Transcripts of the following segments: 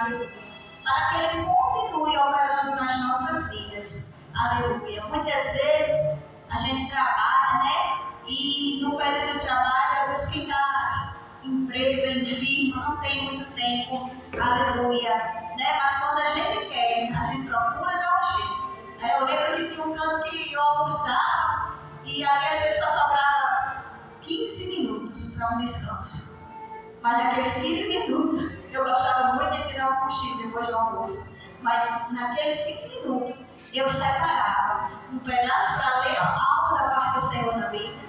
aleluia, para que Ele continue operando nas nossas vidas, aleluia. Muitas vezes a gente trabalha, né? E no período do trabalho, às vezes quem está em empresa, em firma, não tem muito tempo, aleluia, né? Mas quando a gente quer, a gente procura dar um jeito, né? Eu lembro que tinha um canto que eu almoçava e ali às vezes só sobrava 15 minutos para um descanso. Mas naqueles 15 minutos, eu gostava muito de tirar um cochilo depois do almoço, mas naqueles 15 minutos, eu separava um pedaço para ler algo da parte do Senhor na Bíblia,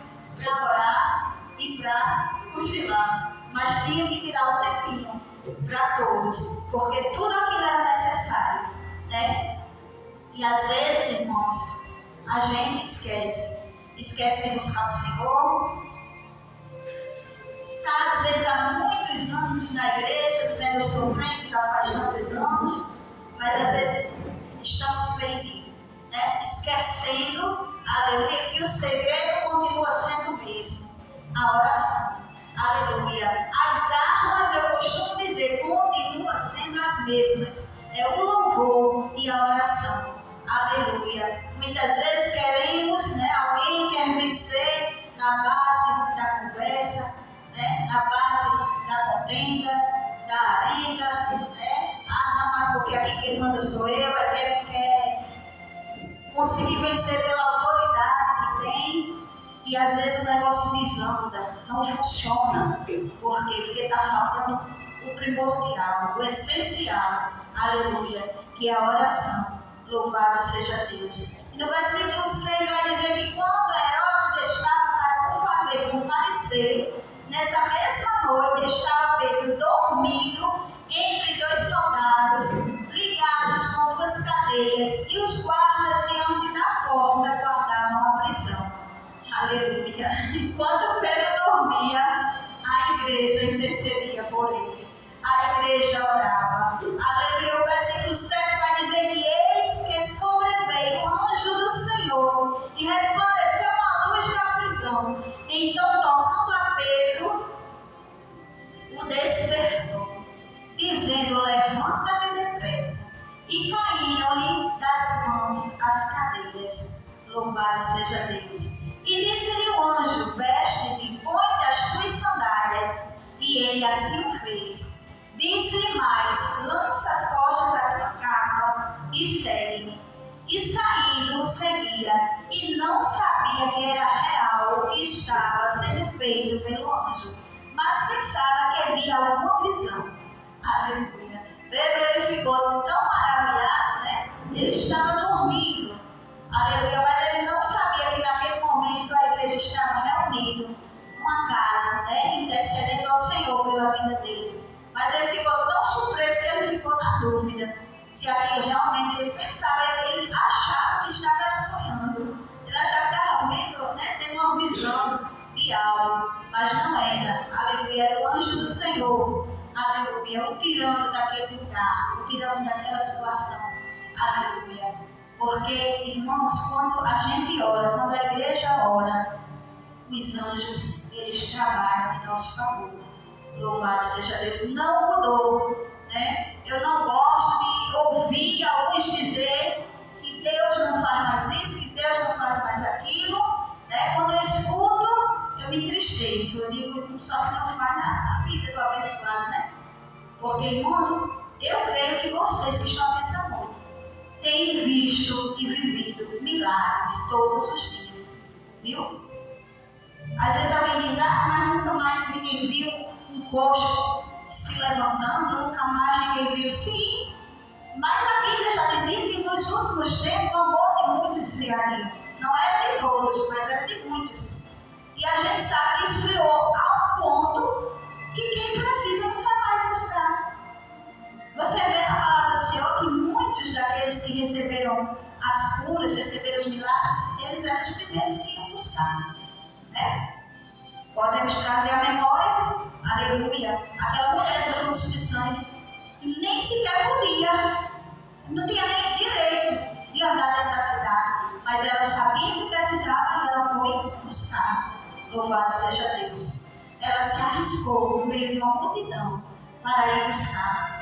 para orar e para cochilar. Mas tinha que tirar um tempinho para todos, porque tudo aquilo era necessário, né? E às vezes, irmãos, a gente esquece de buscar o Senhor. Está às vezes há muitos anos na igreja, dizendo eu sou crente já faz tantos anos, mas às vezes estamos perdidos, né? Esquecendo, aleluia, que o segredo continua sendo o mesmo, a oração, aleluia. As armas, eu costumo dizer, continuam sendo as mesmas, é o louvor e a oração, aleluia. Muitas vezes queremos, né, alguém quer vencer na base da conversa, né, na base da contenda, da arenga, né? Ah, não, mas porque aqui quem manda sou eu, é que ele quer conseguir vencer pela autoridade que tem, e às vezes o negócio desanda, não funciona. Por quê? Porque está faltando o primordial, o essencial, aleluia, que é a oração. Louvado seja Deus. E no versículo 6 vai dizer que quando Herodes estava para o fazer comparecer, nessa mesma noite estava Pedro dormindo entre dois soldados, ligados com duas cadeias, e os guardas diante da porta guardavam a prisão. Aleluia! Enquanto Pedro dormia, a igreja intercedia por ele. A igreja orava. Aleluia! O versículo 7 vai dizer que eis que sobreveio o anjo do Senhor e resplandeceu a luz da prisão. Então, tocando a Pedro, o despertou, dizendo: levanta-te depressa. E caíram-lhe das mãos as cadeias. Louvado seja Deus. E disse-lhe o anjo: veste-te, põe as tuas sandálias. E ele assim o fez. Disse-lhe mais: lança as costas da tua capa e segue-me. E saindo, seguia, e não sabia que era real o que estava sendo feito pelo anjo, mas pensava que havia alguma visão. Aleluia. Pedro, ele ficou tão maravilhado, né? Ele estava dormindo. Aleluia. Mas ele não sabia que naquele momento a igreja estava reunida numa casa, né? Intercedendo ao Senhor pela vida dele. Mas ele ficou tão surpreso que ele ficou na dúvida se aquilo realmente ele pensava, ele achava que estava sonhando. Ele achava que estava vendo, né? Tendo uma visão de algo, mas não era. Aleluia. Era o anjo do Senhor. Aleluia. O tirando daquele lugar, o tirando daquela situação. Aleluia. Porque, irmãos, quando a gente ora, quando a igreja ora, os anjos, eles trabalham em nosso favor. Louvado seja Deus. Não mudou, né? Eu não gosto de ouvir alguns dizer que Deus não faz mais isso, que Deus não faz mais aquilo, né? Quando eu escuto, eu me entristeço. Eu digo, só se não faz na vida do abençoado, né? Porque, irmãos, eu creio que vocês que estão nesse amor têm visto e vivido milagres todos os dias, viu? Às vezes alguém diz, mas nunca mais ninguém viu um coxo se levantando, nunca mais ninguém viu. Sim, mas a Bíblia já dizia que nos últimos tempos o amor de muitos esfriaria. Não era de todos, mas era de muitos. E a gente sabe que esfriou ao ponto que quem precisa nunca mais buscar. Você vê na palavra do Senhor que muitos daqueles que receberam as curas, receberam os milagres, eles eram os primeiros que iam buscar, né? Podemos trazer à memória, aleluia, aquela mulher do fluxo de sangue, nem sequer podia, não tinha nem direito de andar dentro da cidade, mas ela sabia que precisava e ela foi buscar. Louvado seja Deus. Ela se arriscou no meio de uma multidão para ir buscar.